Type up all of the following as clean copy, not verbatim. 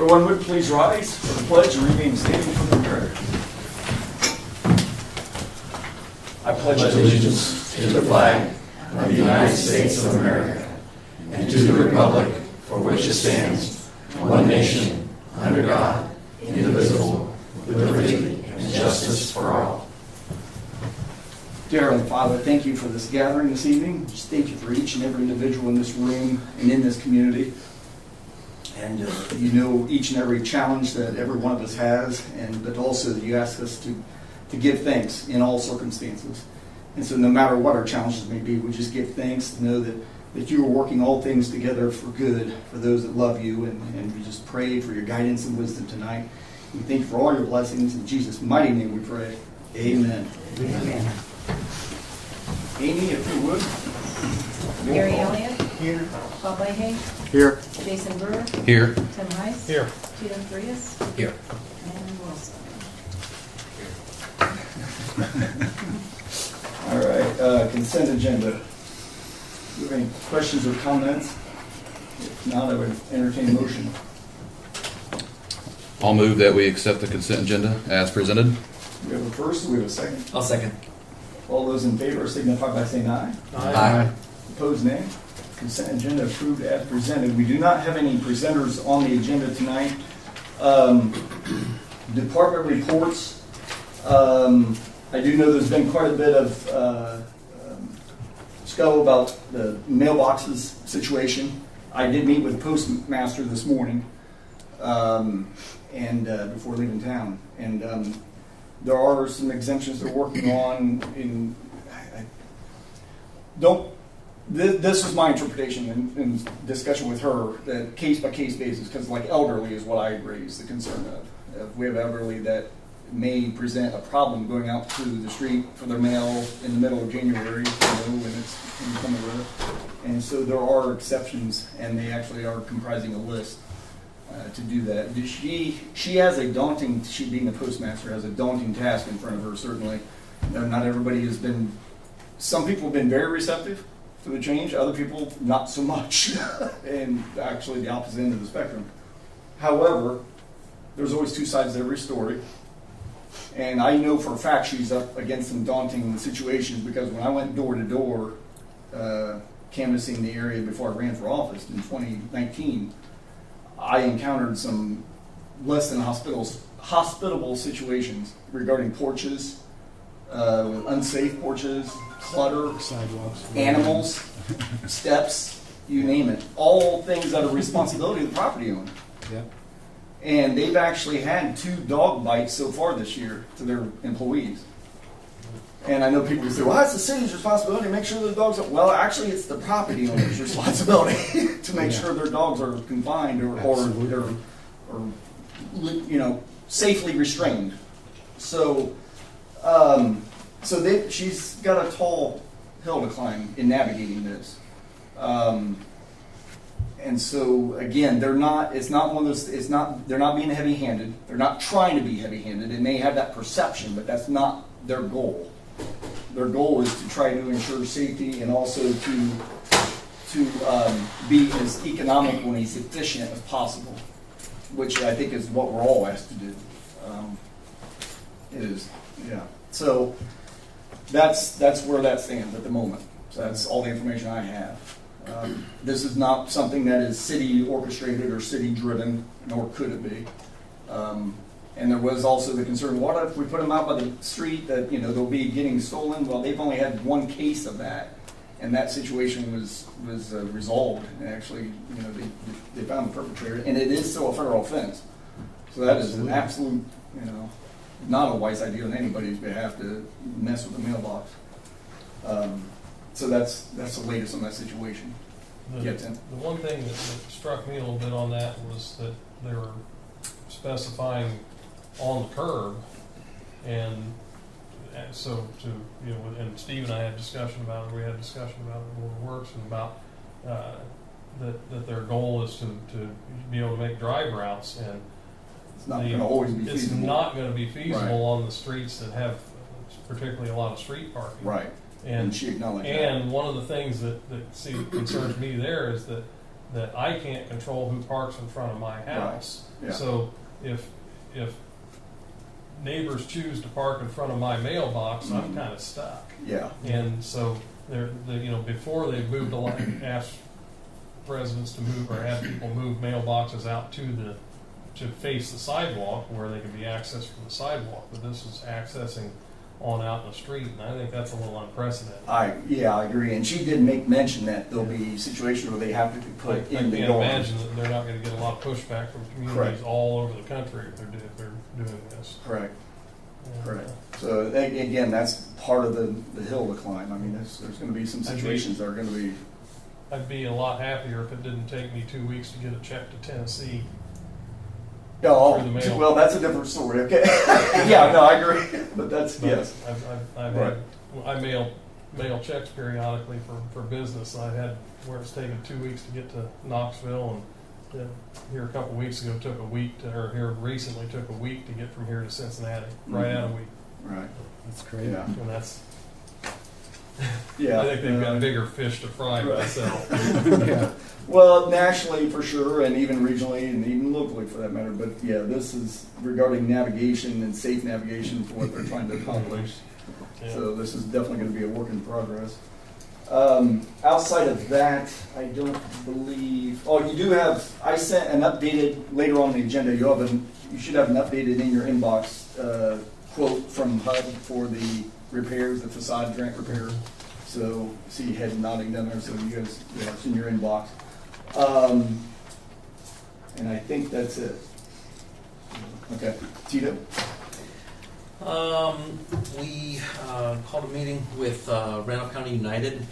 Everyone would please rise for the pledge and remain standing for the prayer. I pledge allegiance to the flag of the United States of America and to the republic for which it stands, one nation, under God, indivisible, with liberty and justice for all. Dear Heavenly Father, thank you for this gathering this evening. Just thank you for each and every individual in this room and in this community. And you know each and every challenge that every one of us has, but also that you ask us to give thanks in all circumstances. And so no matter what our challenges may be, we just give thanks to know that you are working all things together for good for those that love you. And we just pray for your guidance and wisdom tonight. We thank you for all your blessings. In Jesus' mighty name we pray. Amen. Amen. Amy, if you would. Gary Elliott. Here. Bob Leahy. Here. Jason Brewer. Here. Tim Heiss. Here. Tito Frias. Here. And Wilson. All right, consent agenda. Do you have any questions or comments? If not, I would entertain a motion. I'll move that we accept the consent agenda as presented. We have a first, we have a second. I'll second. All those in favor signify by saying aye. Aye. Opposed, nay. Consent agenda approved as presented. We do not have any presenters on the agenda tonight. Department reports. I do know there's been quite a bit of scull about the mailboxes situation. I did meet with the postmaster this morning and before leaving town. And there are some exemptions they're working on. This was my interpretation in discussion with her, that case-by-case basis, because like elderly is what I raised the concern of. If we have elderly that may present a problem going out to the street for their mail in the middle of January, when it's in the road. And so there are exceptions, and they actually are comprising a list to do that. She has a daunting, she being the postmaster, has a daunting task in front of her, certainly. Not everybody has been, some people have been very receptive to the change, other people not so much, and actually the opposite end of the spectrum. However, there's always two sides to every story, and I know for a fact she's up against some daunting situations, because when I went door to door canvassing the area before I ran for office in 2019, I encountered some less than hospitable situations regarding porches, unsafe porches, clutter, sidewalks, animals, steps, you name it. All things that are responsibility of the property owner. Yeah. And they've actually had 2 dog bites so far this year to their employees. And I know people who say, well, that's the city's responsibility to make sure the dogs are... Well, actually, it's the property owner's responsibility to make sure their dogs are confined or safely restrained. So... she's got a tall hill to climb in navigating this. And so again, they're not being heavy-handed. They're not trying to be heavy-handed. They may have that perception, but that's not their goal. Their goal is to try to ensure safety and also to be as economical and as efficient as possible, which I think is what we're all asked to do. It is, yeah. So that's where that stands at the moment. So that's all the information I have. This is not something that is city orchestrated or city driven, nor could it be. And there was also the concern, what if we put them out by the street that they'll be getting stolen? Well, they've only had one case of that, and that situation was resolved. And actually, they found the perpetrator, and it is still a federal offense. So that is an absolute, not a wise idea on anybody's behalf to mess with the mailbox. So that's the latest on that situation. The one thing that struck me a little bit on that was that they were specifying on the curb, and so and Steve and I had discussion about it. We had discussion about it in the works, and about that their goal is to be able to make drive routes, and it's not going to always be feasible. It's not going to be feasible Right. on the streets that have particularly a lot of street parking. Right. And she acknowledged that. And one of the things that concerns me there is that that I can't control who parks in front of my house. Yeah. So if neighbors choose to park in front of my mailbox, I'm kind of stuck. Yeah. And so before they moved a lot, asked residents to move or have people move mailboxes out to face the sidewalk where they can be accessed from the sidewalk. But this is accessing on out in the street, and I think that's a little unprecedented. I agree. And she did make mention that there'll be situations where they have to be put I in can't the door. imagine that they're not going to get a lot of pushback from communities Correct. all over the country if they're doing this. Correct. And, Correct. So again, that's part of the hill to climb. I mean, there's going to be some situations that are going to be. I'd be a lot happier if it didn't take me 2 weeks to get a check to Tennessee. Oh, Through the mail. well, that's a different story. Okay. Yeah, no, I agree. But that's yes. I've Right. I mail checks periodically for business. I had where it's taken 2 weeks to get to Knoxville, and here a couple weeks ago took a week here recently took a week to get from here to Cincinnati. Right out of a week. Right. That's great. Yeah. And that's Yeah. I think they've got bigger fish to fry Right. myself. Yeah. Well, nationally for sure, and even regionally, and even locally for that matter. But yeah, this is regarding navigation and safe navigation for what they're trying to accomplish. Yeah. So this is definitely going to be a work in progress. Outside of that, I don't believe. Oh, you do have. I sent an updated later on the agenda. You should have an updated in your inbox quote from HUD for the repairs, the facade grant repair. So see head nodding down there. So you guys, it's in your inbox. And I think that's it. Okay, Tito. We called a meeting with Randolph County United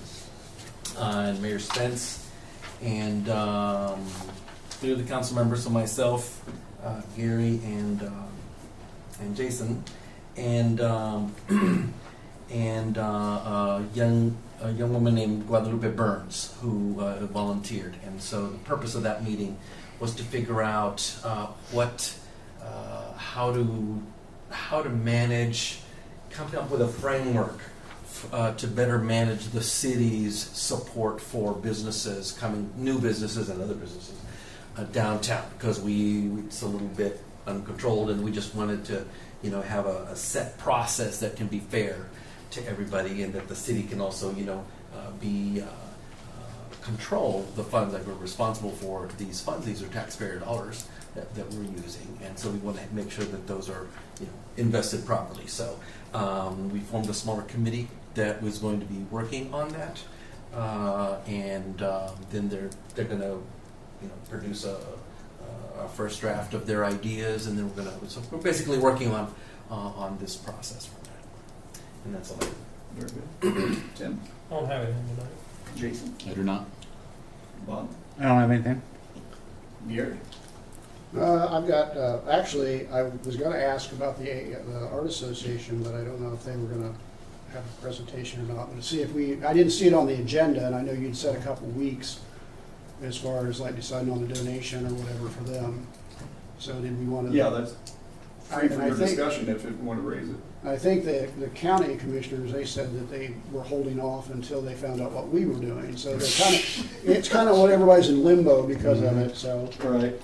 and Mayor Spence and three of the council members, so myself, Gary, and Jason, and a young woman named Guadalupe Burns who volunteered. And so the purpose of that meeting was to figure out how to manage, come up with a framework to better manage the city's support for businesses, new businesses and other businesses downtown, because it's a little bit uncontrolled, and we just wanted to, have a set process that can be fair to everybody, and that the city can also, control the funds that we're responsible for. These funds, these are taxpayer dollars that we're using, and so we want to make sure that those are invested properly. So we formed a smaller committee that was going to be working on that, and then they're going to produce a first draft of their ideas, and then we're basically working on this process from that, and that's all. Very good. Tim, I don't have anything tonight. Jason, I do not. Bob, I don't have anything. Gary. I've got, actually, I was going to ask about the Art Association, but I don't know if they were going to have a presentation or not. But to see if I didn't see it on the agenda, and I know you'd said a couple weeks as far as like deciding on the donation or whatever for them. So did we want to? Yeah, that's free for I your think- discussion if you want to raise it. I think the county commissioners, they said that they were holding off until they found out what we were doing. So they're it's kind of what everybody's in limbo because of it. So. Right.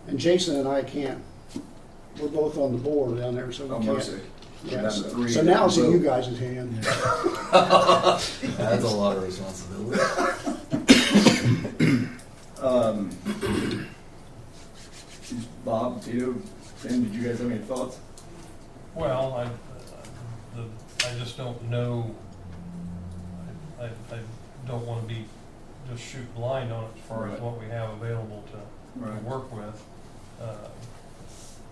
And Jason and I can't, we're both on the board down there, so we Oh, can't. mercy. Yeah, Down to so, three. so now it's in you guys' hand. That's a lot of responsibility. Bob, Tito, Tim, did you guys have any thoughts? Well, I just don't know. I don't want to be just shoot blind on it as far as Right. what we have available to Right. work with.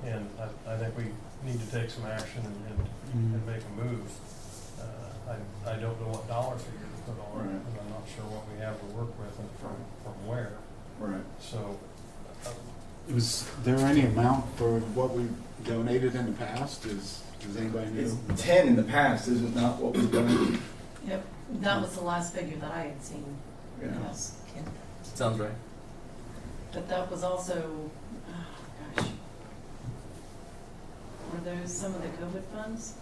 And I think we need to take some action and make a move. I don't know what dollar figure to put on it, Right. and I'm not sure what we have to work with and from where. Right. So, Was there any amount for what we donated in the past? Does anybody know? It's 10 in the past, is it not what we've done? Yep, that was the last figure that I had seen. Yeah. Yes. Sounds right. But that was also, oh gosh. Were those some of the COVID funds?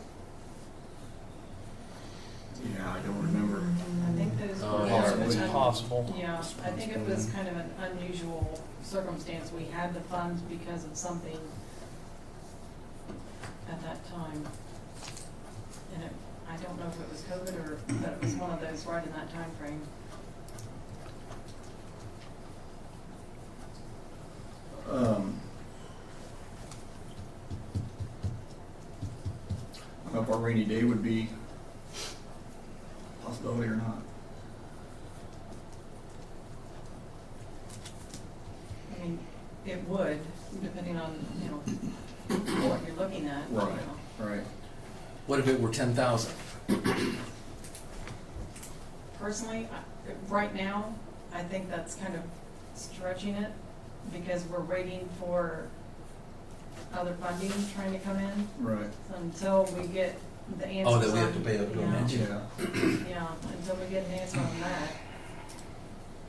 Yeah, I don't remember. I think those Oh, were yeah. kind of It's an- possible. Yeah, I think it was kind of an unusual circumstance. We had the funds because of something at that time. And it, I don't know if it was COVID or, but it was one of those right in that time frame. I don't know if our rainy day would be a possibility or not. I mean, it would, depending on, you know, what you're looking at. you Right. know. Right. What if it were 10,000? Personally, right now, I think that's kind of stretching it because we're waiting for other funding trying to come in. Right. Until we get the answers. Oh, that we have to on- pay up to a yeah, match. Yeah. Yeah, until we get an answer on that.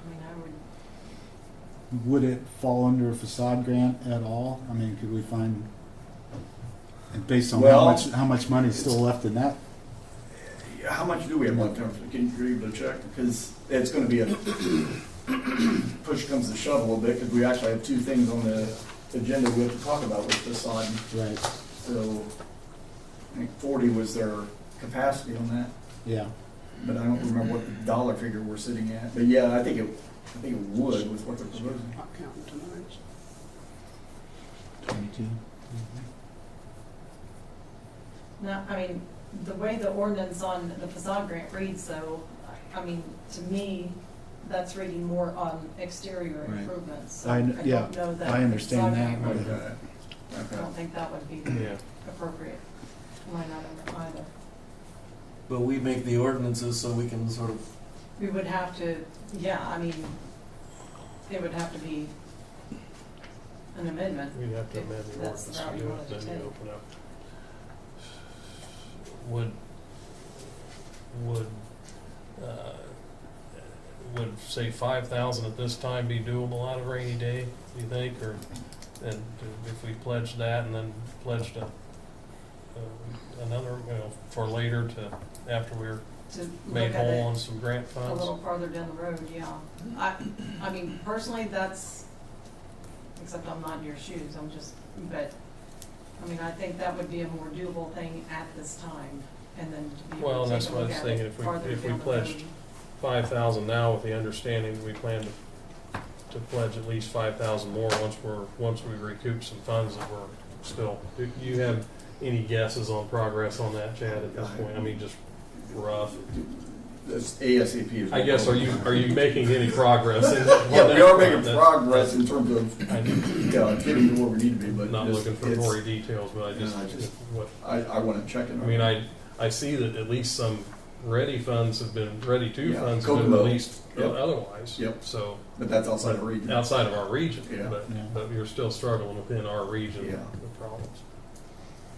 I mean, I would, Would it fall under a facade grant at all? I mean, could we find, and based on Well, how much money is still left in that? How much do we have left over? Can you able to check? Because it's going to be a push comes to shove a little bit because we actually have two things on the agenda we have to talk about with facade. Right, So I think 40 was their capacity on that, yeah. but I don't remember what the dollar figure we're sitting at. But yeah, I think it would with what they're proposing. Not counting tonight. 22. no, I mean, the way the ordinance on the facade grant reads though, I mean, to me, that's reading more on exterior Right. improvements. So I- don't yeah, know that I understand facade that, grant but- would- Okay. I Okay. don't think that would be Yeah. appropriate line item either. But we make the ordinances so we can sort of, We would have to, yeah, I mean, it would have to be an amendment. We'd have to If amend the that's the ordinance to route you do wanted it, to then you take. open up. Would say 5,000 at this time be doable out of rainy day, do you think, or, and if we pledged that and then pledged another, you know, for later to, after we're To look made at whole it on some grant a funds? little farther down the road, yeah. I mean, personally, that's, except I'm not in your shoes, I'm just, but, I mean, I think that would be a more doable thing at this time, and then to be Well, able and to that's take a what I look was at thinking, it if we- farther if we down the pledged road. 5,000 now with the understanding we plan to pledge at least 5,000 more once we recoup some funds that we're still. Do you have any guesses on progress on that, Chad, at this point? I mean, just rough. This ASAP is. I guess, are you making any progress? in Yeah, we are making That's- progress in terms of I- getting to where we need to be, but Not just- looking for it's- gory details, but I just, Yeah, I just- what, I want to check it. I mean, I see that at least some ready funds have been, funds have been Kokomo. released Yep. otherwise. Yep. So, But that's outside of region. outside of our region, Yeah. but, Yeah. but you're still struggling within our region Yeah. with problems.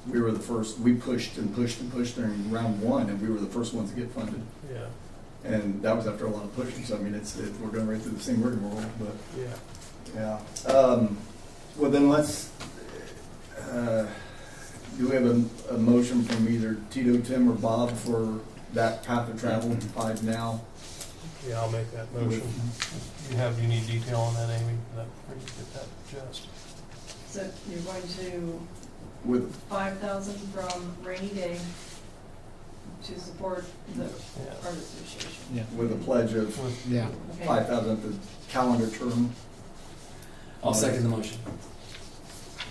We were the first, we pushed and pushed and pushed during round one, and we were the first ones to get funded. Yeah, And that was after a lot of pushing, so I mean, we're going right through the same rigmarole, but, yeah. yeah. Well, then let's, do we have a motion from either Tito, Tim, or Bob for that path of travel, 5 now? Yeah, I'll make that motion. You need detail on that, Amy? That, where you get that adjust? So you're going to With, 5,000 from rainy day to support the Yeah. art association. Yeah. with a pledge of Yeah. Okay. 5,000 at the calendar term. I'll second the motion.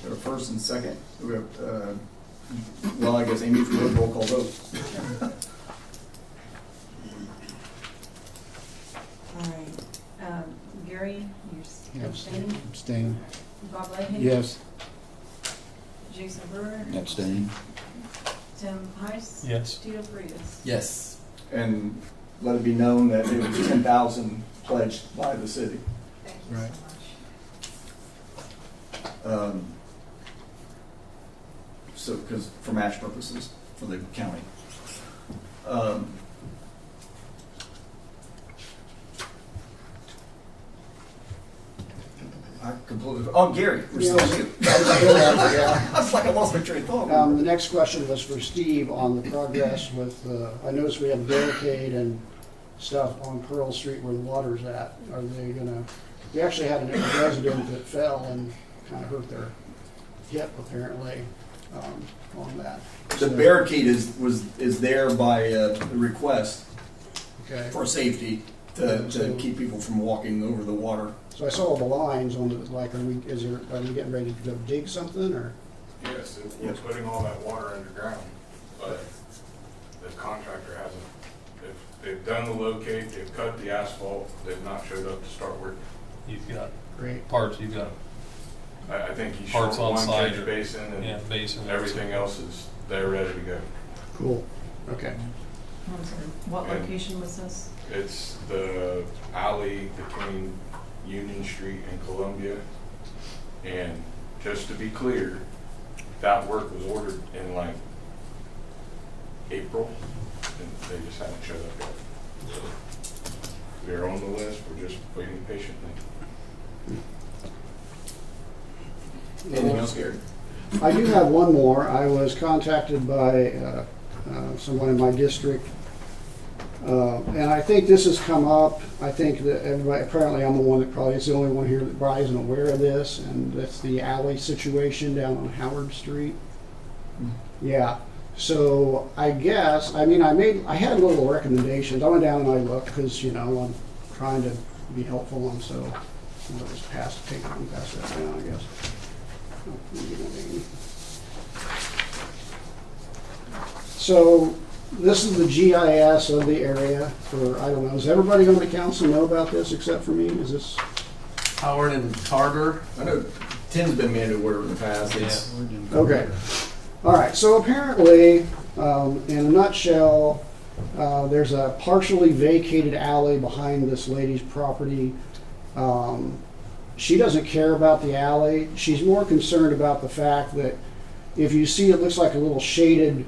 There are first and second. We have, well, I guess Amy, for the roll call vote. All right. Gary, Yeah, you're abstaining? Abstain. Bob Leahy? Yes. Jason Brewer? Abstain. Tim Heiss? Yes. Tito Frias? Yes. And let it be known that it was 10,000 pledged by the city. Thank you Right. so much. So, because for match purposes, for the county. I completely, oh, Gary, we're still Yeah. you. Yeah. I was like, I lost my train of thought. The next question was for Steve on the progress with, I noticed we have barricade and stuff on Pearl Street where the water's at. Are they gonna, we actually had a resident that fell and kind of hurt their hip apparently, on that. The So, barricade is there by request Okay, for safety to keep people from walking over the water. so I saw the lines on the, like, are we getting ready to go dig something or? Yes, we're putting all that water underground, but the contractor hasn't, they've done the locate, they've cut the asphalt, they've not showed up to start work. You've got Great. parts, you've got, I think he's Parts short on one site catch or- basin yeah, and basin. everything else is, they're ready to go. Cool, okay. I'm sorry, what And- location was this? It's the alley between Union Street and Columbia. And just to be clear, that work was ordered in like April, and they just haven't showed up yet. So they're on the list, we're just waiting patiently. Anything else, Gary? I do have one more. I was contacted by someone in my district, and I think this has come up. I think that everybody, apparently I'm the one that probably is the only one here that probably isn't aware of this, and that's the alley situation down on Howard Street. Yeah. So I guess, I mean, I had little recommendations. I went down and I looked because, you know, I'm trying to be helpful, and so I'll just pass that down, I guess. So this is the GIS of the area for, I don't know, does everybody on the council know about this except for me? Is this? Howard and Carter. I know Tim's been made aware in the past. It's, Okay. All right, so apparently, in a nutshell, there's a partially vacated alley behind this lady's property. She doesn't care about the alley. She's more concerned about the fact that if you see, it looks like a little shaded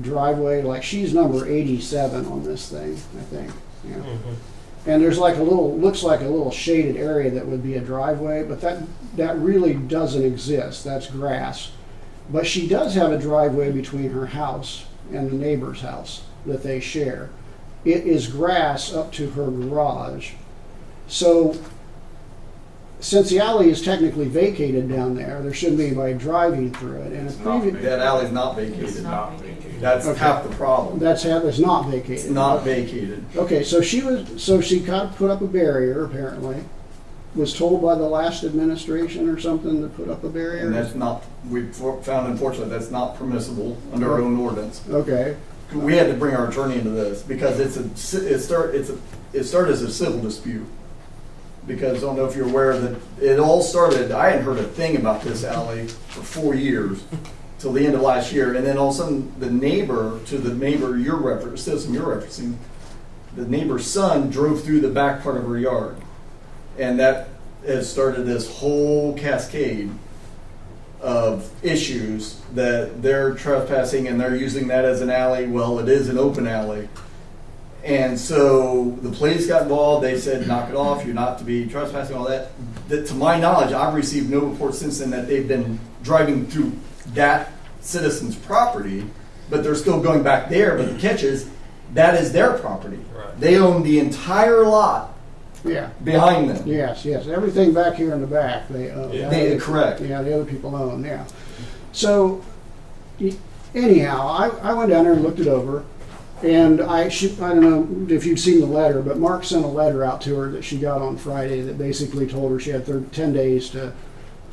driveway, like she's number 87 on this thing, I think. Yeah. And there's like a little, looks like a little shaded area that would be a driveway, but that really doesn't exist. That's grass. But she does have a driveway between her house and the neighbor's house that they share. It is grass up to her garage. So since the alley is technically vacated down there shouldn't be anybody driving through it. And It's if not previ- vacated. that alley's not It's vacated. not not vacated. vacated. That's Okay. half the problem. it's not vacated. It's not vacated. Okay, so she kind of put up a barrier apparently. Was told by the last administration or something to put up a barrier. And that's not, we found unfortunately, that's not permissible under our own ordinance. Okay, We had to bring our attorney into this because it started as a civil dispute. Because I don't know if you're aware that it all started, I hadn't heard a thing about this alley for 4 years till the end of last year. And then all of a sudden the neighbor citizen you're referencing, the neighbor's son drove through the back part of her yard. And that has started this whole cascade of issues that they're trespassing and they're using that as an alley. Well, it is an open alley. And so the police got involved. They said, knock it off. You're not to be trespassing, all that. That to my knowledge, I've received no report since then that they've been driving through that citizen's property, but they're still going back there. But the catch is, that is their property. Right. They own the entire lot yeah. behind them. Yes, everything back here in the back, they own. Correct. Yeah, the other people own, yeah. So, anyhow, I went down there and looked it over, and I don't know if you've seen the letter, but Mark sent a letter out to her that she got on Friday that basically told her she had 10 days to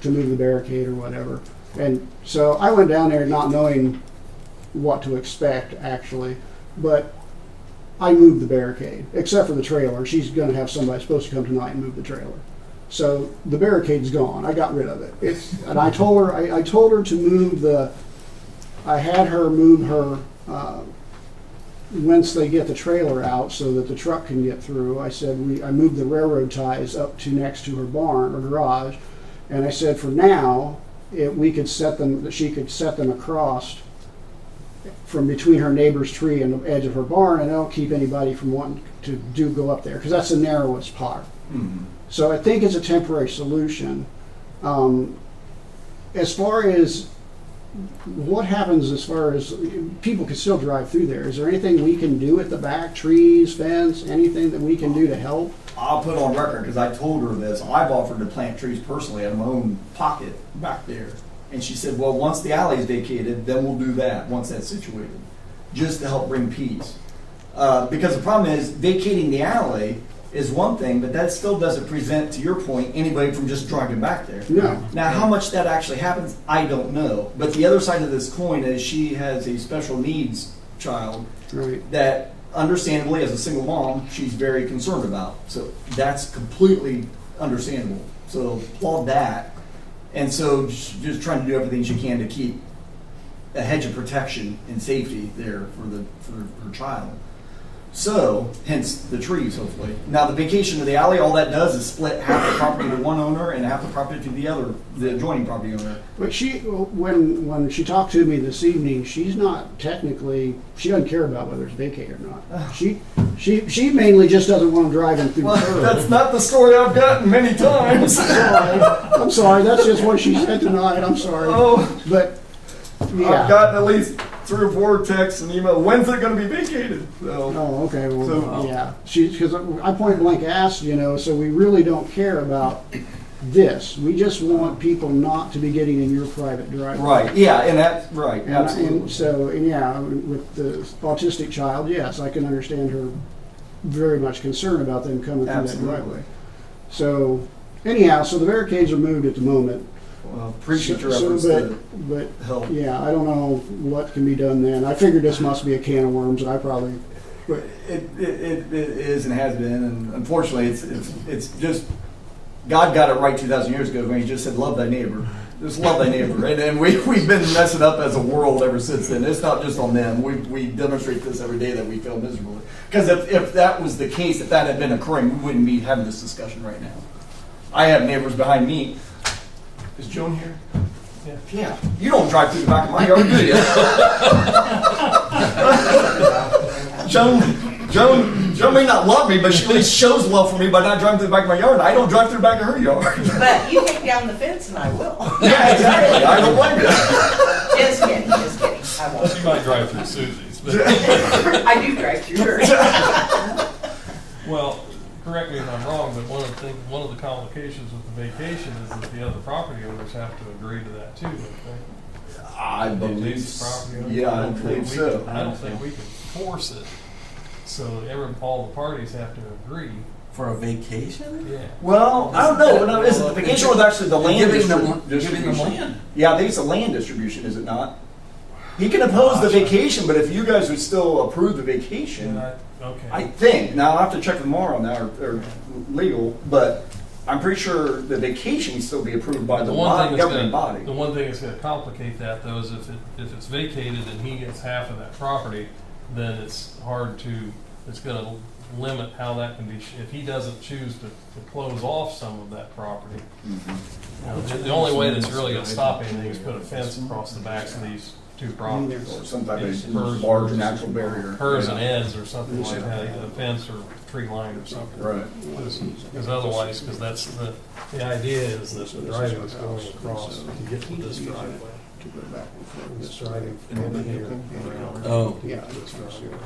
move the barricade or whatever. And so I went down there not knowing what to expect, actually, but I moved the barricade, except for the trailer. She's going to have somebody supposed to come tonight and move the trailer. So the barricade's gone. I got rid of it. And I told her to move I had her move her once they get the trailer out so that the truck can get through. I said I moved the railroad ties up to next to her barn or garage, and I said for now she could set them across from between her neighbor's tree and the edge of her barn, and it'll keep anybody from wanting to go up there because that's the narrowest part. Mhm. So I think it's a temporary solution. As far as what happens as far as people can still drive through there, is there anything we can do at the back, trees, fence, anything that we can do to help? I'll put on record, because I told her this, I've offered to plant trees personally out of my own pocket back there. And she said, well, once the alley's vacated, then we'll do that, once that's situated, just to help bring peace. Because the problem is, vacating the alley is one thing, but that still doesn't present, to your point, anybody from just driving back there. No. Now, how much that actually happens, I don't know. But the other side of this coin is she has a special needs child Right. that, understandably, as a single mom, she's very concerned about. So that's completely understandable. So applaud that. And so she's just trying to do everything she can to keep a hedge of protection and safety there for her child. So, hence the trees, hopefully. Now, the vacation of the alley, all that does is split half the property to one owner and half the property to the adjoining property owner. But when she talked to me this evening, she's not technically, she doesn't care about whether it's vacated or not. She mainly just doesn't want to drive in through the curb. That's not the story I've gotten many times. I'm sorry, that's just what she said tonight, I'm sorry. Oh, But, I've yeah. gotten at least 3 or 4 texts and emails. When's it going to be vacated? So, Oh, okay, well, So- yeah. Because I point blank asked, so we really don't care about this. We just want people not to be getting in your private driveway. right, yeah, and that's right, And absolutely. so, yeah, with the autistic child, yes, I can understand her very much concerned about them coming through that Absolutely. driveway. So, anyhow, so the barricades are moved at the moment. Well, appreciate your So- efforts to But, help. yeah, I don't know what can be done then. I figured this must be a can of worms, and I probably, It is and has been, and unfortunately, it's just God got it right 2,000 years ago when He just said, "Love thy neighbor." Just love thy neighbor, and we've been messing up as a world ever since then. It's not just on them. We demonstrate this every day that we fail miserably. Because if that was the case, if that had been occurring, we wouldn't be having this discussion right now. I have neighbors behind me. Is Joan here? Yeah. Yeah. You don't drive through the back of my yard, do you? Joan may not love me, but she at least shows love for me by not driving through the back of my yard. And I don't drive through the back of her yard. But you take down the fence and I will. Yeah, exactly. I don't blame you. Just kidding, I won't. You might drive through Susie's, but, I do drive through yours. well, correct me if I'm wrong, but one of the complications with the vacation is that the other property owners have to agree to that too, don't they? I The believe adjacent property owners? Yeah, I don't think believe we so. can- I don't think we can force it, so all the parties have to agree. For a vacation? Yeah. Well, I don't know. No, is it the vacation was actually the land Giving them distribution? land. Yeah, I think it's a land distribution, is it not? He can oppose the vacation, but if you guys would still approve the vacation, Okay. I think. Now I'll have to check with Mara on that or legal, but I'm pretty sure the vacation can still be approved by the governing body. The one thing that's going to complicate that, though, is if it's vacated and he gets half of that property, then it's going to limit how that can be, if he doesn't choose to close off some of that property. The only way that's really going to stop anything is put a fence across the backs of these 2 properties. Or some type of large natural barrier. Hers and Ed's or something like that, a fence or tree line or something. Right. Because otherwise, because that's the idea is that the driving is going across to get to this driveway. to go back and forth. This driving from here around. Oh. Yeah. This driveway.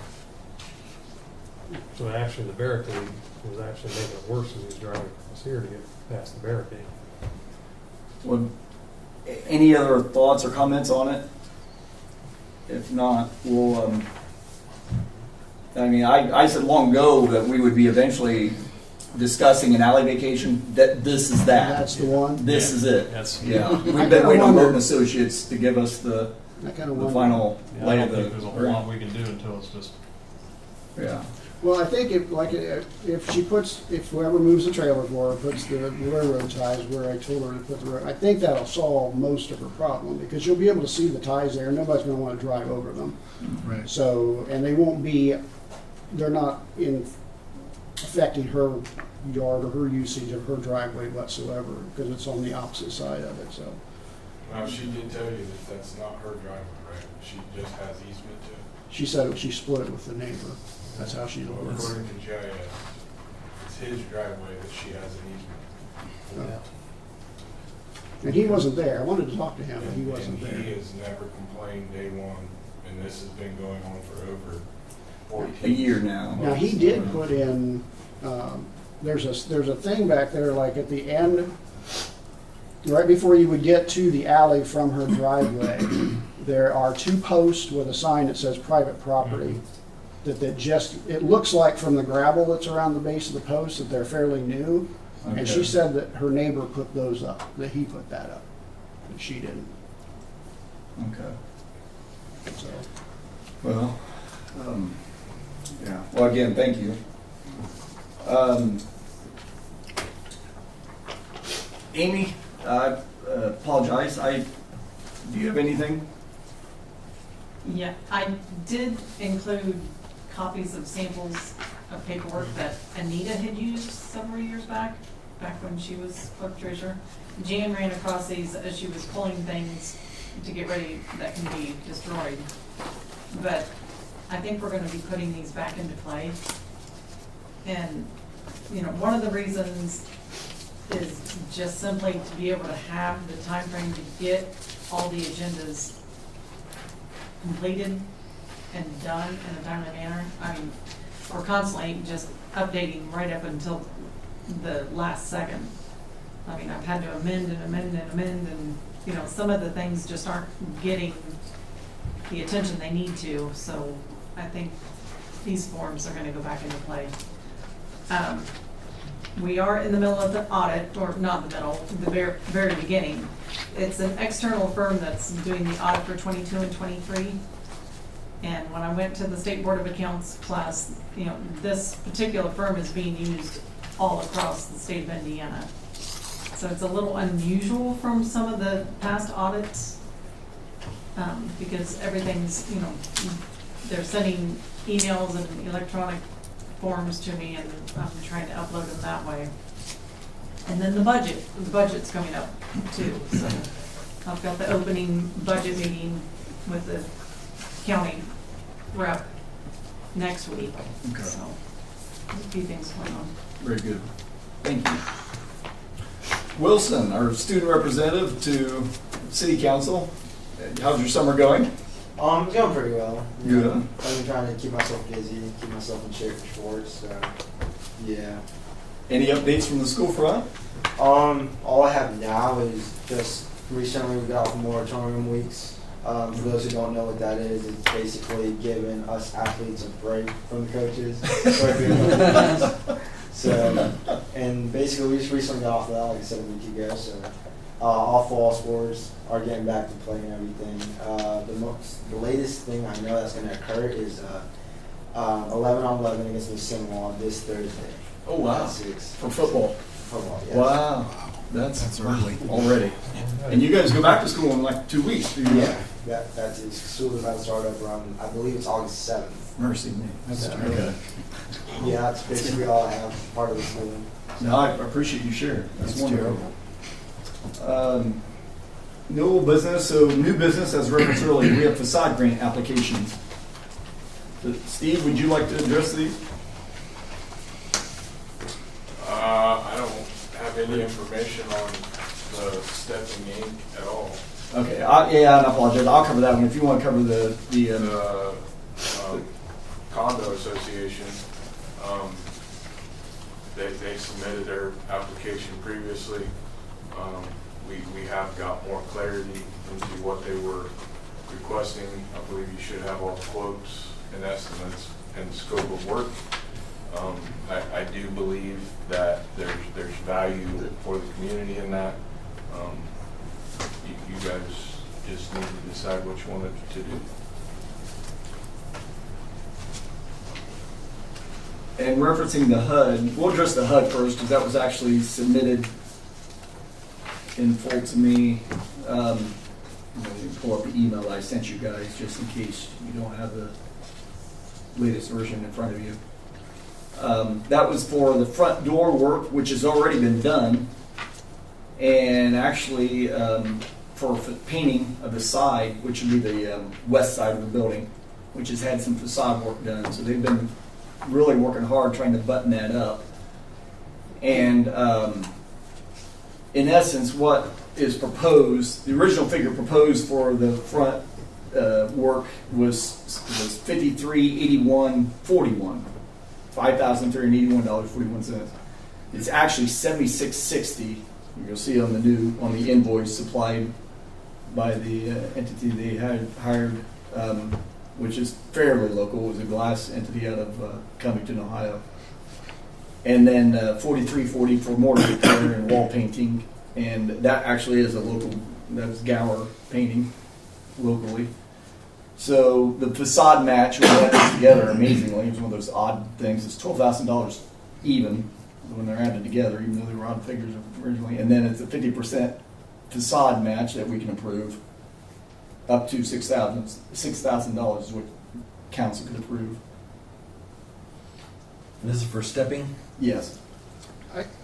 So actually, the barricade was actually making it worse as he was driving across here to get past the barricade. Well, any other thoughts or comments on it? If not, we'll, I said long ago that we would be eventually discussing an alley vacation, that this is that. That's the one. This is it. That's, Yeah. We've I been kinda waiting on wonder- Moten Associates to give us the I kind of the wonder. final I lay don't of the. think there's a whole lot we can do until it's just, Yeah. Well, I think if whoever moves the trailer for her puts the railroad ties where I told her to put the I think that'll solve most of her problem, because you'll be able to see the ties there, nobody's gonna wanna drive over them. Right. So, and they're not affecting her yard or her usage of her driveway whatsoever, because it's on the opposite side of it, so. Now, she did tell you that that's not her driveway, right? She just has easement to it. She said she split it with the neighbor. That's how she Well, lives. according to JIS, it's it's his driveway that she has an easement. And he wasn't there. I wanted to talk to him, but he wasn't And he there. has never complained day one, and this has been going on for over 14 A year now. Now, he did put in, there's a thing back there, like at the end, right before you would get to the alley from her driveway, there are 2 posts with a sign that says private property. That just, it looks like from the gravel that's around the base of the post that they're fairly new. And she Okay. said that her neighbor put those up, that he put that up, and she didn't. Okay. So, Well, yeah. Well, again, thank you. Amy, I apologize. Do you have anything? Yeah, I did include copies of samples of paperwork that Anita had used several years back when she was clerk treasurer. Jan ran across these as she was pulling things to get ready that can be destroyed. But I think we're gonna be putting these back into play. And, you know, one of the reasons is just simply to be able to have the time frame to get all the agendas completed and done in a timely manner. I mean, we're constantly just updating right up until the last second. I mean, I've had to amend and amend and amend, and, you know, some of the things just aren't getting the attention they need to, so I think these forms are gonna go back into play. We are in the middle of the audit, or not the middle, the very beginning. It's an external firm that's doing the audit for 22 and 23. And when I went to the State Board of Accounts class, you know, this particular firm is being used all across the state of Indiana. So it's a little unusual from some of the past audits, because everything's, you know, they're sending emails and electronic forms to me, and I'm trying to upload them that way. And then the budget's coming up too, so I've got the opening budget meeting with the county rep next week, Okay. so there's a few things going on. Very good. Thank you. Wilson, our student representative to City Council. How's your summer going? Going pretty well. Good. I've been trying to keep myself busy, keep myself in shape for sports. So, yeah. Any updates from the school front? All I have now is just recently we got off moratorium weeks. For those who don't know what that is, it's basically giving us athletes a break from the coaches. So, and basically we just recently got off of that, like I said, a week ago. So, all fall sports are getting back to play and everything. The latest thing I know that's going to occur is 11-on-11 against Michigan this Thursday. Oh, wow. At 6. For football. Football, yes. Wow. That's early already. And you guys go back to school in like 2 weeks. Do you? Yeah, that's it. School is about to start up around, I believe it's August 7th. Mercy me. That's So, okay. Yeah, that's basically all I have, part of the school. No, I appreciate you sharing. That's wonderful. No old business, so new business, as referenced earlier, we have facade grant applications. Steve, would you like to address these? I don't have any information on the stepping ink at all. Okay, yeah, I apologize. I'll cover that one. If you want to cover the Condo Association, they submitted their application previously. We have got more clarity into what they were requesting. I believe you should have all the quotes and estimates and scope of work. I do believe that there's value for the community in that. You guys just need to decide what you wanted to do. And referencing the HUD, we'll address the HUD first because that was actually submitted in full to me. Let me pull up the email I sent you guys just in case you don't have the latest version in front of you. That was for the front door work, which has already been done, and actually for painting of the side, which would be the west side of the building, which has had some facade work done. So they've been really working hard trying to button that up. And in essence, what is proposed, the original figure proposed for the front work was 5381.41, $5,381.41. It's actually 7660. You'll see on the invoice supplied by the entity they had hired, which is fairly local. It was a glass entity out of Covington, Ohio. And then 4340 for mortar repair and wall painting, and that actually is a local. That's Gower painting locally. So the facade match when that is together, amazingly, it's one of those odd things. It's $12,000 even when they're added together, even though they were odd figures originally. And then it's a 50% facade match that we can approve, up to $6,000 is what council could approve. And this is for stepping? Yes,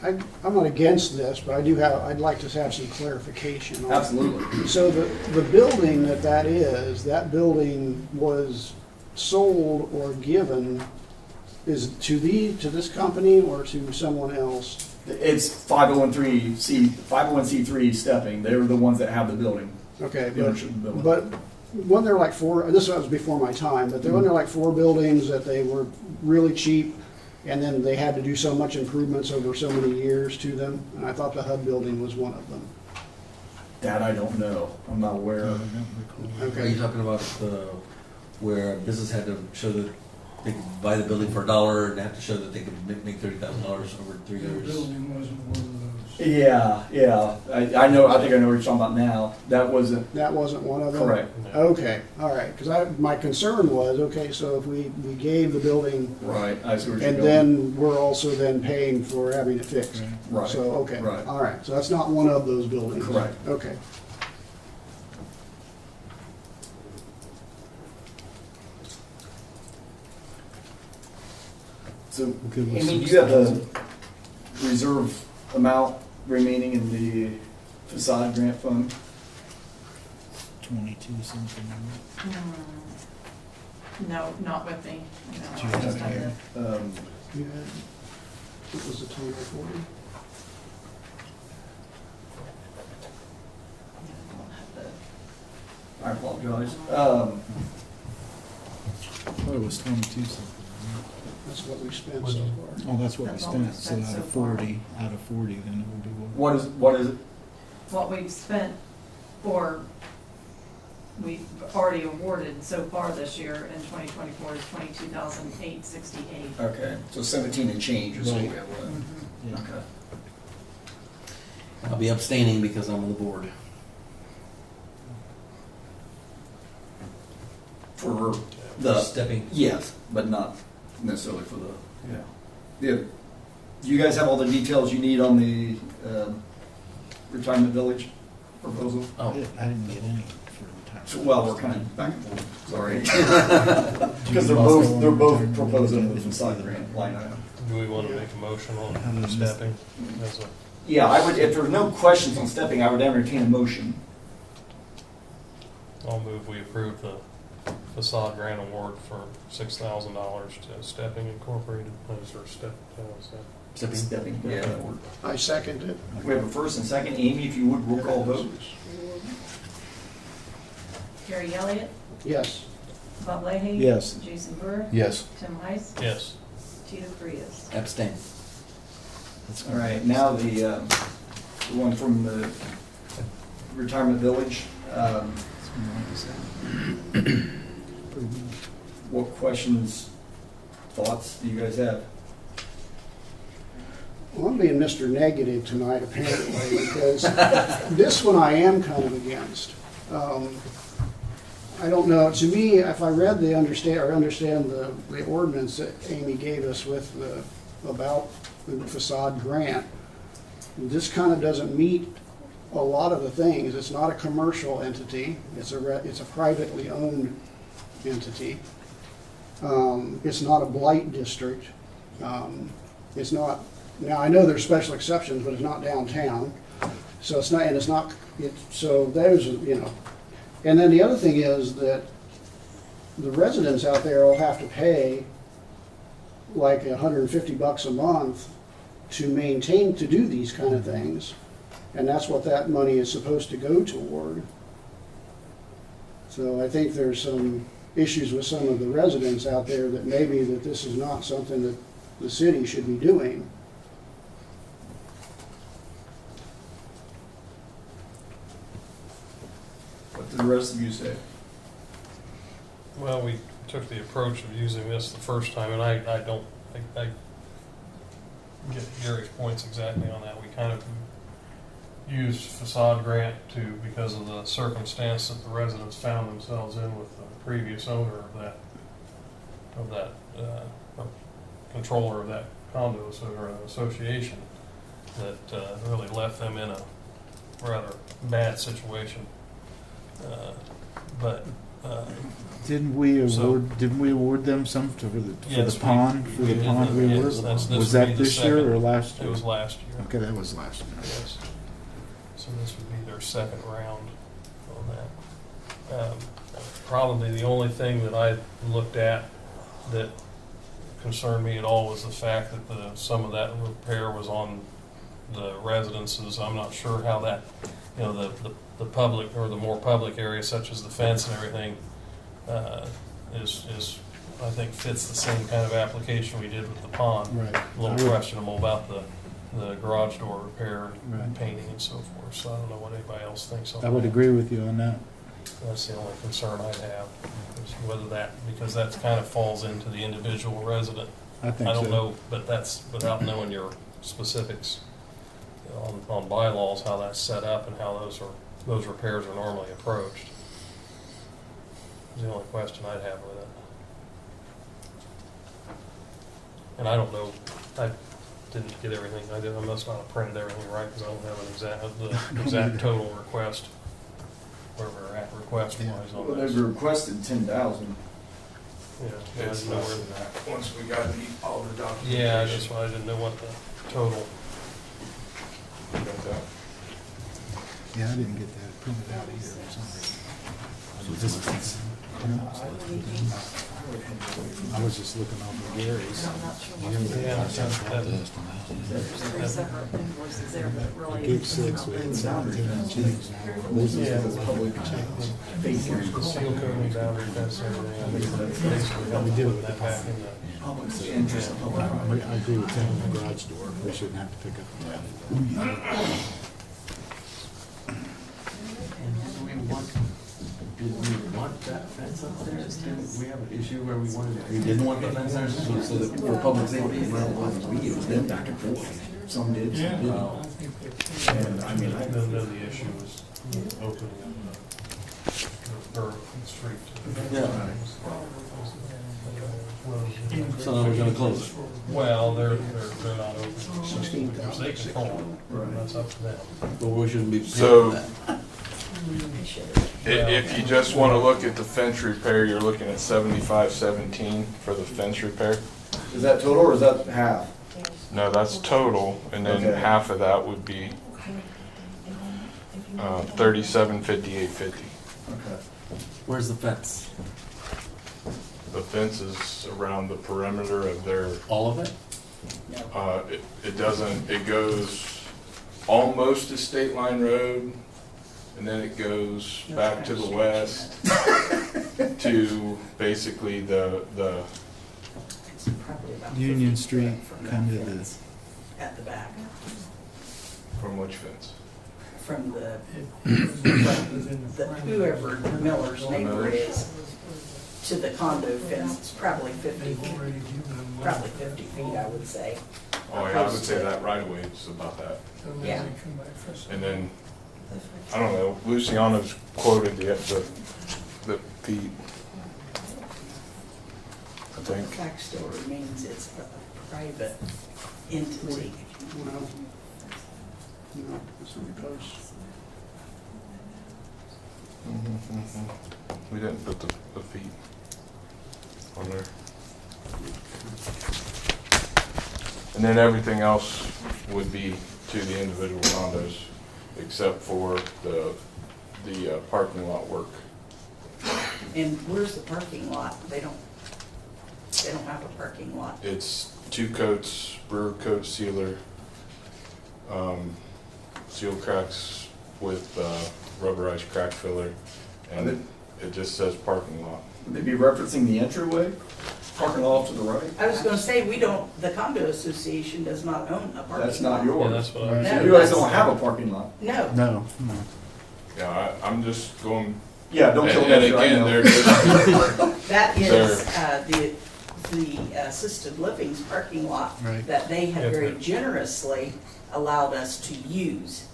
I'm not against this, but I'd like to have some clarification on it. absolutely. So the building that building was sold or given is to this company or to someone else? It's 501c3 stepping. They were the ones that have the building. Okay, The ownership of the building. but when there like this was before my time, but there were like 4 buildings that they were really cheap, and then they had to do so much improvements over so many years to them, and I thought the HUD building was one of them. That I don't know. I'm not aware of. Are you Okay. talking about where a business had to show that they could buy the building for $1 and have to show that they could make $30,000 over 3 years? building wasn't one of those. Yeah. I know. I think I know what you're talking about now. That wasn't That wasn't one of them? correct. Okay, all right, because my concern was, okay, so if we gave the building, Right. I see where you're and going. then we're also then paying for having it fixed. Right. So, okay, Right. all right, so that's not one of those buildings? Correct. Okay. So, Good with Amy, do you have the reserve amount remaining in the facade grant fund? 22 something. No, not with me. No, Do you I have just it have here? the- You had, what was the total for you? I don't have the- I apologize. I thought it was 22 something. That's what we spent Was so it? far. Oh, that's what we That's all we spent. So spent out so of far. 40, then it would be What is it? What we've spent, or we've already awarded so far this year in 2024 is $22,868. Okay, so 17 and change is what we have left. Yeah. Okay. I'll be abstaining because I'm on the board. For the Stepping. yes, but not necessarily for the yeah. Do you guys have all the details you need on the retirement village proposal? Oh, I didn't get any for retirement. So, well, we're kind of back and forth. Sorry, because they're both proposed under the facade grant line item. Do we want to make a motion on How does stepping? As a, Yeah, I would. If there's no questions on stepping, I would entertain a motion. I'll move we approve the facade grant award for $6,000 to Stepping Incorporated. Is there step? stepping. Stepping. Yeah. I second it. We have a first and second. Amy, if you would, roll call vote. Gary Elliott, Yes. Bob Leahy. Yes. Jason Brewer. Yes. Tim Heiss. Yes. Tito Frias. Abstain. That's All right, now the one from the retirement village. What questions, thoughts do you guys have? Well, I'm being Mr. Negative tonight apparently, because this one I am kind of against. I don't know, to me, if I read understand the ordinance that Amy gave us with about the facade grant, this kind of doesn't meet a lot of the things. It's not a commercial entity, it's a privately owned entity. It's not a blight district. It's not, now I know there's special exceptions, but it's not downtown. So it's not, so there's, you know. And then the other thing is that the residents out there will have to pay like $150 a month to maintain, to do these kind of things. And that's what that money is supposed to go toward. So I think there's some issues with some of the residents out there that maybe that this is not something that the city should be doing. What do the rest of you say? Well, we took the approach of using this the first time, and I get Gary's points exactly on that. We kind of used facade grant because of the circumstance that the residents found themselves in with the previous owner of that controller of that condo or association that really left them in a rather bad situation. Didn't we So- award them some for the Yes, pond, we for the did pond that. rework? Yes, this Was would that be the this year second. or last year? It was last year. Okay, that was last year. Yes. So this would be their second round on that. Probably the only thing that I looked at that concerned me at all was the fact that some of that repair was on the residences. I'm not sure how that, the public or the more public areas such as the fence and everything is I think fits the same kind of application we did with the pond. Right. A little questionable about the garage door repair and Right. painting and so forth, so I don't know what anybody else thinks on that. I would agree with you on that. That's the only concern I'd have, is whether because that kind of falls into the individual resident. I think I so. don't know, but that's without knowing your specifics on bylaws, how that's set up and how those repairs are normally approached. Is the only question I'd have with it. And I don't know, I didn't get everything, I must not have printed everything right, because I don't have the exact total request, where we're at request-wise Well, on they've this. requested 10,000. Yeah, It's less than that, once we got all the documentation. yeah, that's why I didn't know what the total. Got that. Yeah, I didn't get that printed out either for some reason. I was just looking off of Gary's. Yeah, that's Three separate invoices there, but I really. gave 6, we had 17 and change. This Yeah. is the public facing. The seal coating, boundary fence, everything, I think that's basically helped put that back in the. Public's interest. I agree with Tim on the garage door. We shouldn't have to pick up that. Did we want that fence upstairs? Did we have an issue where we didn't want the fence there? So that for public safety, it was them back and forth. Some did, some didn't. And I mean, Then the issue was opening up the street. So now we're gonna close it. Well, they're not open. 16,000. They control it, that's up to them. But we shouldn't be paying So- for that. If you just want to look at the fence repair, you're looking at 7517 for the fence repair. is that total or is that half? No, that's total, and then Okay. half of that would be 3758.50. Okay. Where's the fence? The fence is around the perimeter of their. All of it? It doesn't. It goes almost to State Line Road, and then it goes back to the west to basically the It's probably about Union 50 Street, from that kind of fence at the back, from which fence? from the whoever the Miller's neighbor is, to the condo fence. It's probably 50 feet, I would say. Oh, yeah, I would say that right away is about that. Yeah. And then, I don't know, Luciano's quoted the feet. I The think. fact still remains it's a private entity. Well, no, it's not close. We didn't put the feet on there. And then everything else would be to the individual condos, except for the parking lot work. And where's the parking lot? They don't have a parking lot. It's 2 coats, brewer coat sealer, seal cracks with rubberized crack filler, and it just says parking lot. Would they be referencing the entryway? Parking lot off to the right? I was gonna say, the condo association does not own a parking lot. That's not Yeah, yours. that's what I. Right. No, You guys that's- don't have a parking lot. No, No, no. Yeah, I'm just going, Yeah, don't and kill that. again, they're just, that is There. the assisted living's parking lot Right. that they have Yeah, very but- generously allowed us to use.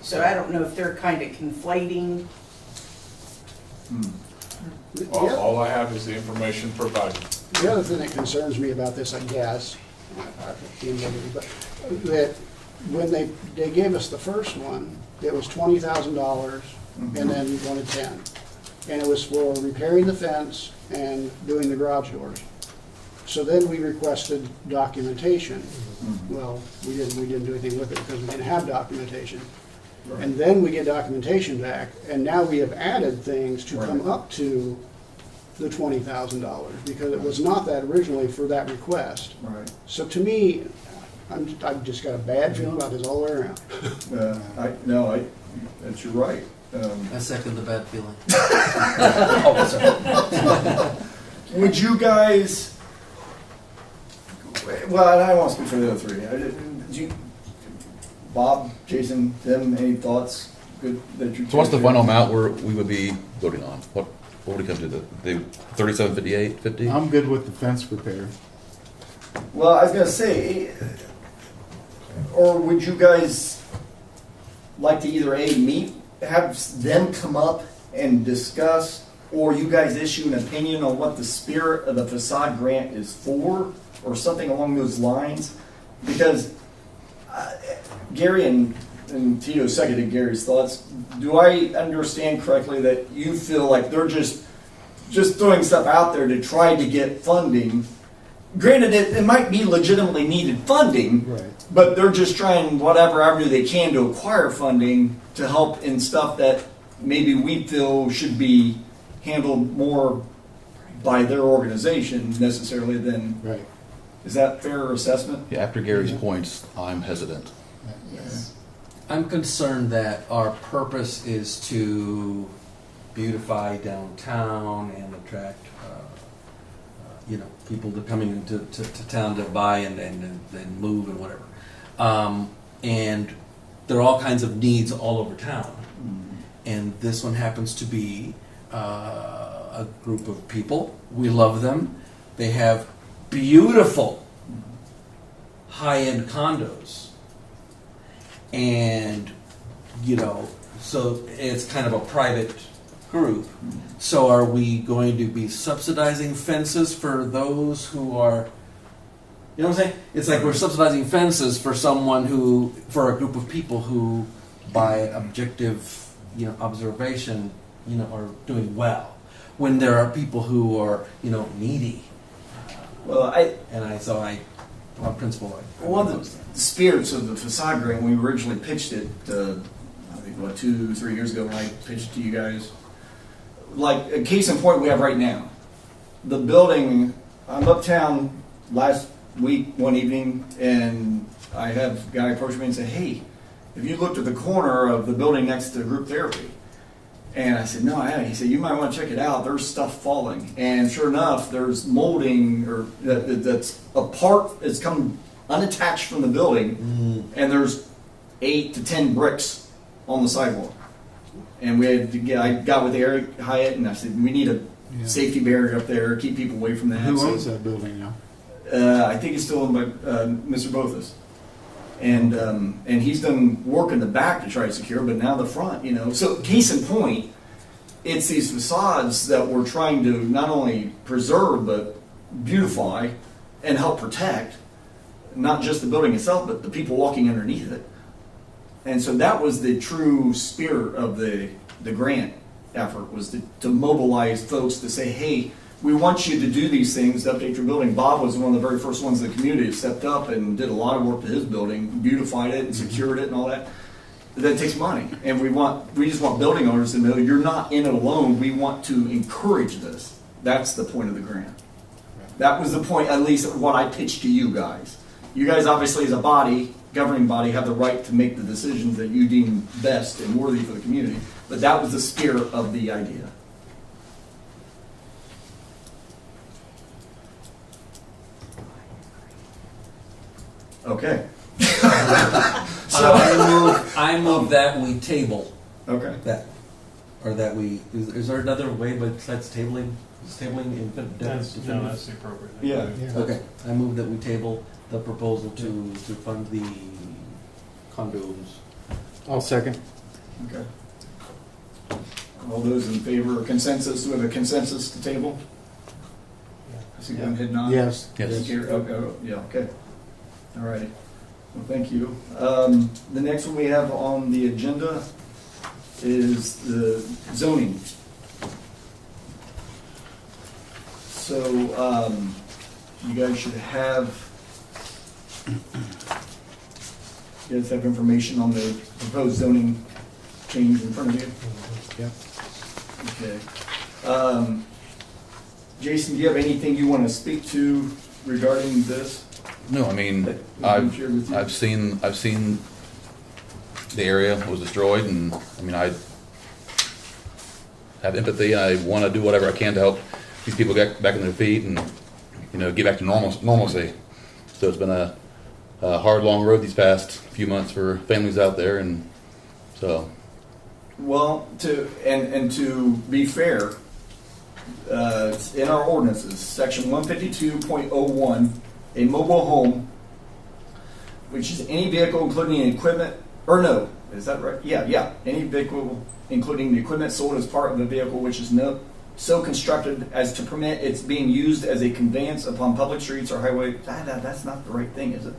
So I don't know if they're kind of conflating. all I have is the information provided. The other thing that concerns me about this, I guess, but that when they gave us the first one, it was $20,000 and then wanted 10. And it was for repairing the fence and doing the garage doors. So then we requested documentation. Well, we didn't do anything with it because we didn't have documentation. And then we get documentation back, and now we have added things to come up to the $20,000 because it was not that originally for that request. Right. So to me, I've just got a bad feeling about this all the way around. That's you're right. I second the bad feeling. Would you guys, well, and I don't want to speak for the other three. Bob, Jason, Tim, any thoughts? Good that you. So what's the final amount we would be voting on? What would it come to? The 3758.50? I'm good with the fence repair. Well, I was gonna say, or would you guys like to either meet, have them come up and discuss, or you guys issue an opinion on what the spirit of the facade grant is for, or something along those lines? Because Gary and Tito seconded Gary's thoughts. Do I understand correctly that you feel like they're just throwing stuff out there to try to get funding? Granted, it might be legitimately needed funding, Right. but they're just trying whatever avenue they can to acquire funding to help in stuff that maybe we feel should be handled more by their organization necessarily than. Right. Is that fair assessment? Yeah, after Gary's points, I'm hesitant. I'm concerned that our purpose is to beautify downtown and attract, people to coming into to town to buy and move and whatever. And there are all kinds of needs all over town. And this one happens to be a group of people. We love them. They have beautiful high-end condos. And, so it's kind of a private group. So are we going to be subsidizing fences for those who are, you know what I'm saying? It's like we're subsidizing fences for for a group of people who, by objective, observation, are doing well. When there are people who are, needy. Well, On principle, one of the spirits of the facade grant, when we originally pitched it, I think, 2-3 years ago when I pitched it to you guys, like a case in point we have right now. The building, I'm uptown last week, one evening, and I have a guy approach me and say, hey, have you looked at the corner of the building next to group therapy? And I said, no, I haven't. He said, you might want to check it out. There's stuff falling. And sure enough, there's molding or that's a part that's come unattached from the building, and there's 8 to 10 bricks on the sidewalk. And I got with Eric Hyatt, and I said, we need a safety barrier up there, keep people away from that. Who So, owns that building now? I think it's still owned by Mr. Bothus. And he's done work in the back to try to secure, but now the front, So case in point, it's these facades that we're trying to not only preserve, but beautify and help protect, not just the building itself, but the people walking underneath it. And so that was the true spirit of the grant effort, was to mobilize folks to say, hey, we want you to do these things to update your building. Bob was one of the very first ones in the community that stepped up and did a lot of work to his building, beautified it and secured it and all that. That takes money. And we just want building owners to know you're not in it alone. We want to encourage this. That's the point of the grant. That was the point, at least what I pitched to you guys. You guys obviously as a body governing body have the right to make the decisions that you deem best and worthy for the community. But that was the spirit of the idea. Okay. So, I move that we table okay. that, or that we, is there another way besides tabling? Is tabling infant That's, death? no, that's the appropriate thing. Yeah. to do. Yeah. Okay, I move that we table the proposal to fund the condos. I'll second. Okay. All those in favor of consensus, do we have a consensus to table? I see one head nod. Yes. Yes. Here, yeah, okay. All righty. Well, thank you. The next one we have on the agenda is the zoning. So, you guys should have, you guys have information on the proposed zoning change in front of you? Yep. Okay. Jason, do you have anything you want to speak to regarding this? No, I mean, that we can share with you? I've seen the area that was destroyed, and I mean, I have empathy. I want to do whatever I can to help these people get back on their feet and, you know, get back to normalcy. So it's been a hard, long road these past few months for families out there, and so. Well, to be fair, in our ordinances, section 152.01, a mobile home, which is any vehicle including equipment, or no, is that right? Yeah, any vehicle including the equipment sold as part of the vehicle which is so constructed as to permit its being used as a conveyance upon public streets or highway. That's not the right thing, is it?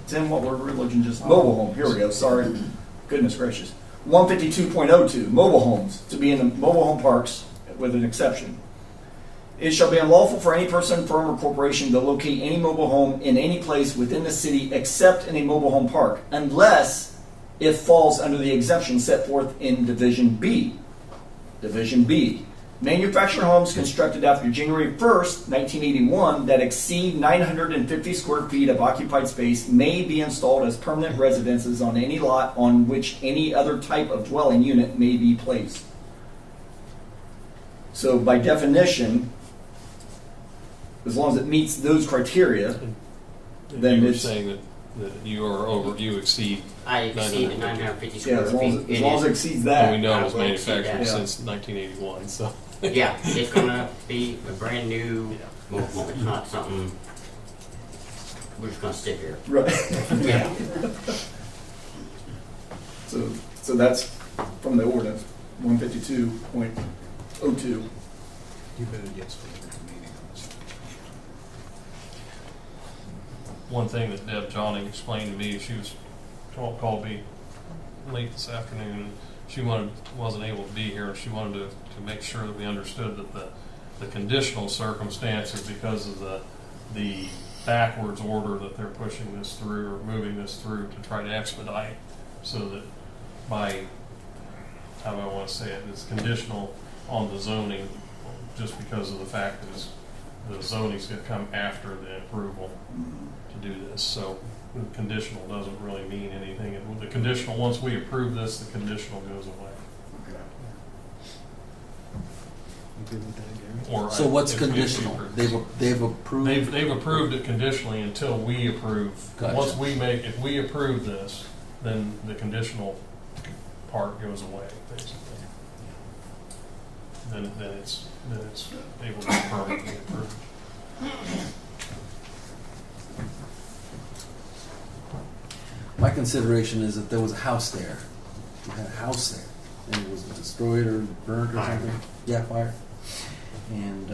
Tim, what word religion just? Mobile home. Here we go. Sorry. Goodness gracious. 152.02, mobile homes, to be in the mobile home parks with an exception. It shall be unlawful for any person, firm, or corporation to locate any mobile home in any place within the city except in a mobile home park, unless it falls under the exemption set forth in Division B. Division B. Manufactured homes constructed after January 1st, 1981 that exceed 950 square feet of occupied space may be installed as permanent residences on any lot on which any other type of dwelling unit may be placed. So by definition, as long as it meets those criteria, And then you were it's- saying that you exceed, I exceed the 950 square yeah, as long as, feet. as long as it exceeds and that. we know it was I will exceed manufactured that. since 1981, so. Yeah, it's gonna be a brand new mobile home. It's not something we're just gonna sit here. Right. Yeah. So that's from the ordinance, 152.02. You better get started with the meeting on this. One thing that Deb Johnning explained to me, she was called me late this afternoon, and she wasn't able to be here. She wanted to make sure that we understood that the conditional circumstances, because of the backwards order that they're pushing this through or moving this through to try to expedite, so that by, how do I want to say it, it's conditional on the zoning, just because of the fact that the zoning's going to come after the approval to do this. So the conditional doesn't really mean anything. The conditional, once we approve this, the conditional goes away. You good with that, Gary? Or So what's if we conditional? approve They've this. approved. They've approved it conditionally until we approve. Gotcha. Once if we approve this, then the conditional part goes away, basically. Then it's able to be permanently approved. My consideration is that there was a house there. You had a house there, and it was destroyed or burnt or Fire. something. Yeah, fire. And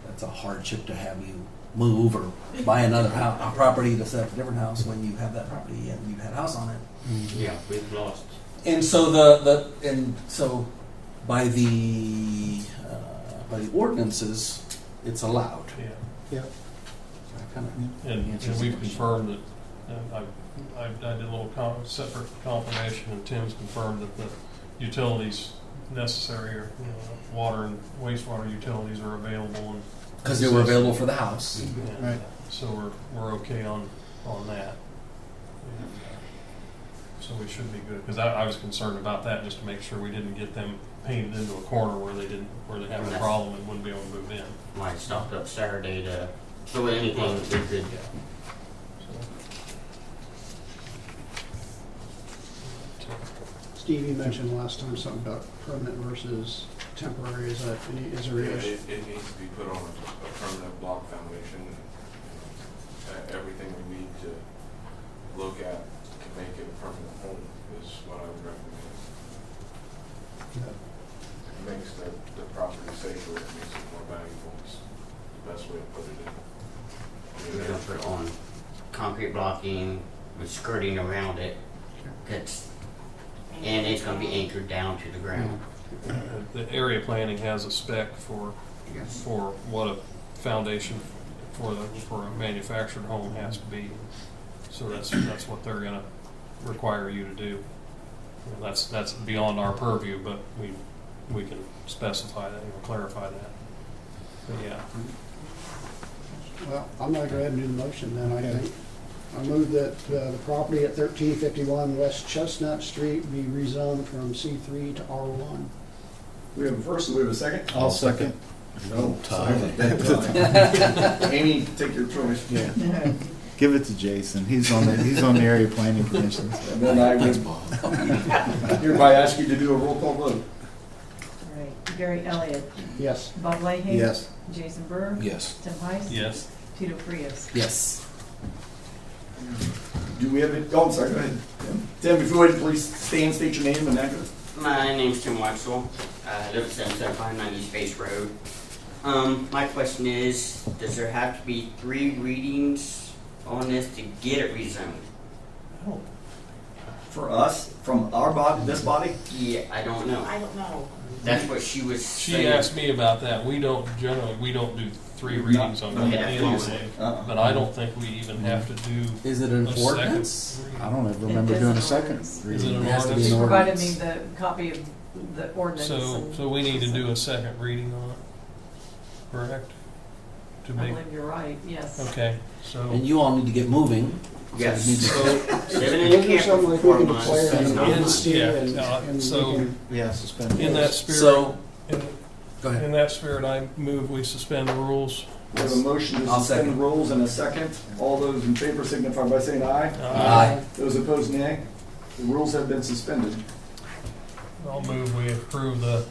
that's a hardship to have you move or buy another house, a property to set up a different house when you have that property and you had a house on it. Yeah, we've lost. And so so by the ordinances, it's allowed. Yeah. Yeah. So I kinda And answers the we've question. confirmed that, I did a little separate confirmation, and Tim's confirmed that the utilities necessary, or, water and wastewater utilities are available. Because they were available for the house. And, Right. So we're okay on on that. And, so we should be good, because I was concerned about that, just to make sure we didn't get them painted into a corner where they have a problem and wouldn't be able to move in. I stopped up Saturday to, so anything we could, Steve, you mentioned last time something about permanent versus temporary. Is there any Yeah, issue? it needs to be put on a permanent block foundation. Everything we need to look at to make it a permanent home is what I would recommend. It makes the property safer, it makes it more valuable, it's the best way to put it in. I we're mean, gonna put on concrete blocking with skirting around it. And it's gonna be anchored down to the ground. The area planning has a spec for Yes. what a foundation for a manufactured home has to be. So that's what they're gonna require you to do. And that's beyond our purview, but we can specify that and clarify that. But yeah. Well, I'm gonna go ahead and do the motion then, I think. I move that the property at 1351 West Chestnut Street be rezoned from C3 to R1. We have a first, and we have a second? I'll second. No. Amy, take your choice. Yeah. Give it to Jason. He's on the area planning commission. And then I would hereby ask you to do a roll call vote. All right, Gary Elliott, Yes. Bob Leahy. Yes. Jason Burr. Yes. Tim Heiss. Yes. Tito Frias. Yes. Do we have it? Oh, I'm sorry, go ahead. Tim, if you would, please stand, state your name and address. My name's Tim Wexel. I live at 775 East Base Road. My question is, does there have to be 3 readings on this to get it rezoned? For us, from our body, this body? Yeah, I don't know. I don't know. That's what she was She saying. asked me about that. We don't do 3 readings on Not- anything, but I don't think we even have to do Is it an a second ordinance? reading. I don't ever remember doing a second Is it reading. an It has to be ordinance? an She provided me ordinance. the copy of the ordinance. and- So we need to do a second reading on it, correct? To I make, believe you're right, yes. okay, so, And you all need to get moving. Yes. so, Living in a Is there camper something for like 4 we can months. declare is an not much. emergency Yeah, and we so- can- Yeah, suspend. in that spirit, So, in go ahead. that spirit, I move we suspend the rules. We have a motion to I'll suspend second. rules and a second. All those in favor signify by saying aye. Aye. Those opposed, nay. The rules have been suspended. I'll move we approve the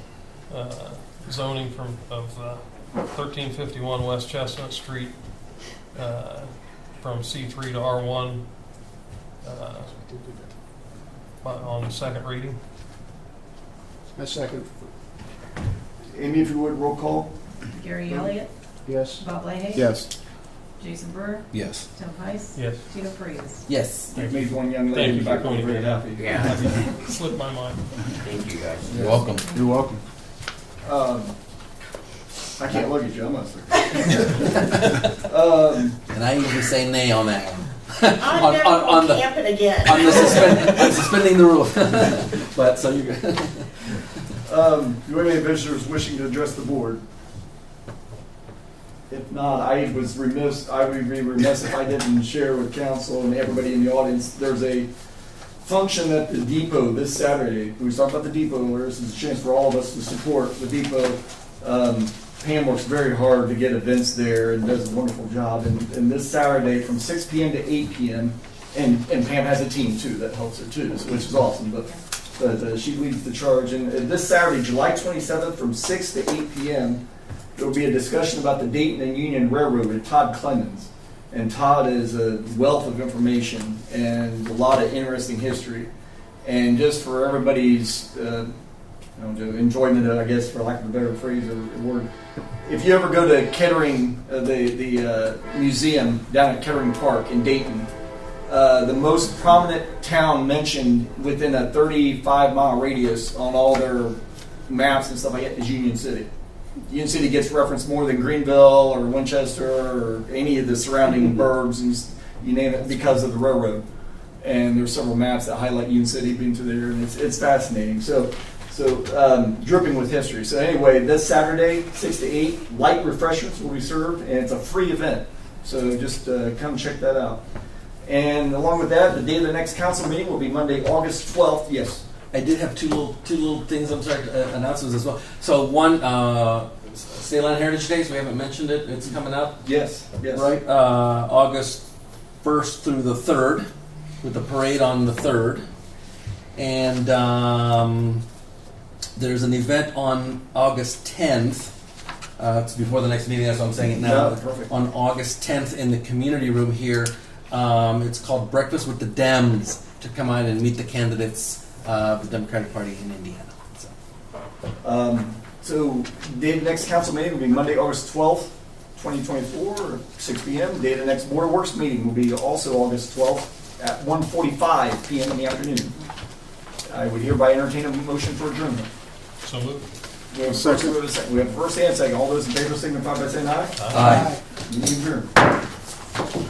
zoning of 1351 West Chestnut Street from C3 to R1 on the second reading. I second. Amy, if you would, roll call. Gary Elliott, Yes. Bob Leahy. Yes. Jason Burr, Yes. Tim Heiss. Yes. Tito Frias. Yes. You've made one young Thank lady you back for home pointing very that out. happy. Yeah, Slipped my mind. thank you guys. You're welcome. You're welcome. I can't look at you, I must. And I usually say nay on that one. I'm On- never on going the- to camp it again. On suspending the rule. But, so you're good. Do we have any visitors wishing to address the board? If not, I would be remiss if I didn't share with council and everybody in the audience, there's a function at the depot this Saturday. We talked about the depot earlier. This is a chance for all of us to support the depot. Pam works very hard to get events there and does a wonderful job. And this Saturday from 6 p.m. to 8 p.m., and Pam has a team too that helps her too, which is awesome. But she leads the charge. And this Saturday, July 27th, from 6 to 8 p.m., there will be a discussion about the Dayton and Union Railroad with Todd Clemens. And Todd is a wealth of information and a lot of interesting history. And just for everybody's enjoyment, I guess, for lack of a better phrase or word, if you ever go to Kettering, the museum down at Kettering Park in Dayton, the most prominent town mentioned within a 35-mile radius on all their maps and stuff like that is Union City. Union City gets referenced more than Greenville or Winchester or any of the surrounding burbs, and you name it, because of the railroad. And there's several maps that highlight Union City being to there, and it's fascinating. So dripping with history. So anyway, this Saturday, 6 to 8, light refreshments will be served, and it's a free event. So just come check that out. And along with that, the date of the next council meeting will be Monday, August 12th. Yes. I did have two little things. I'm sorry, announcements as well. So one, State Land Heritage Days. We haven't mentioned it. It's coming up, Yes. Yes. right? August 1st through the 3rd, with the parade on the 3rd, and there's an event on August 10th. It's before the next meeting. That's why I'm saying it now. Yeah, perfect. On August 10th in the community room here. It's called Breakfast with the Dems, to come out and meet the candidates of the Democratic Party in Indiana. So, date of the next council meeting will be Monday, August 12th, 2024, 6 p.m. Date of the next Board of Works meeting will be also August 12th at 1:45 p.m. in the afternoon. I would hereby entertain a motion for adjournment. So moved. We have first, we have first and second. All those in favor signify by saying aye. Aye. Meeting adjourned.